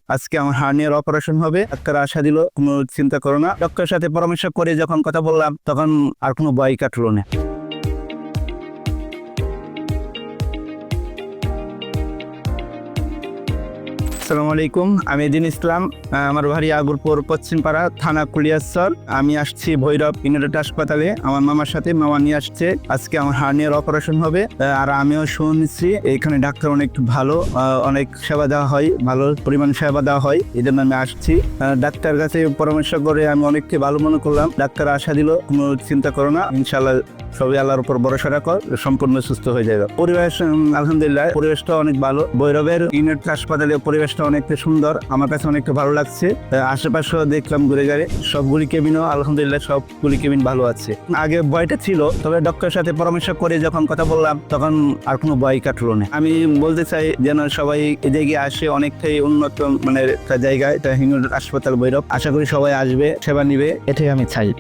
আজকে আমার হার্নিয়ার অপারেশন হবে। ডাক্তার আশা দিল কোনো চিন্তা করো না। ডক্টরের সাথে পরামর্শ করে যখন কথা বললাম তখন আর কোনো ভয় কাটলো না। আসসালামু আলাইকুম, আমি এদিন ইসলাম। আমার বাড়ি আগুরপুর পশ্চিমপাড়া, থানা কুলিয়ারচর। আমি আসছি ভৈরব ইউনাইটেড হাসপাতালে আমার মামার সাথে। মামা নিয়ে আসছে, আজকে আমার হার্নিয়ার অপারেশন হবে। আর আমিও শুনছি এখানে ডাক্তার অনেক ভালো, অনেক সেবা দেওয়া হয়, ভালো পরিমাণ সেবা দেওয়া হয়। এই জন্য আমি আসছি। ডাক্তার কাছে পরামর্শ করে আমি অনেককে ভালো মনে করলাম। ডাক্তার আশা দিল কোনো চিন্তা করো না, ইনশাল্লাহ সবাই আল্লাহর উপর ভরসা রাখো, সম্পূর্ণ সুস্থ হয়ে যাবে। পরিবেশ আলহামদুলিল্লাহ, পরিবেশটা অনেক ভালো। ভৈরবের ইউনিট হাসপাতালের পরিবেশটা অনেকটা সুন্দর, আমার কাছে অনেকটা ভালো লাগছে। আশেপাশেও দেখলাম ঘুরে ঘুরে, সবগুলি কেবিনও আলহামদুলিল্লাহ সবগুলি কেবিন ভালো আছে। আগে ভয়টা ছিল, তবে ডক্টরের সাথে পরামর্শ করে যখন কথা বললাম তখন আর কোনো ভয় কাটলো না। আমি বলতে চাই যেন সবাই এদিকে আসে, অনেকটাই উন্নত মানের একটা জায়গায়, এটা ইউনিট হাসপাতাল ভৈরব। আশা করি সবাই আসবে, সেবা নিবে, এটাই আমি চাই।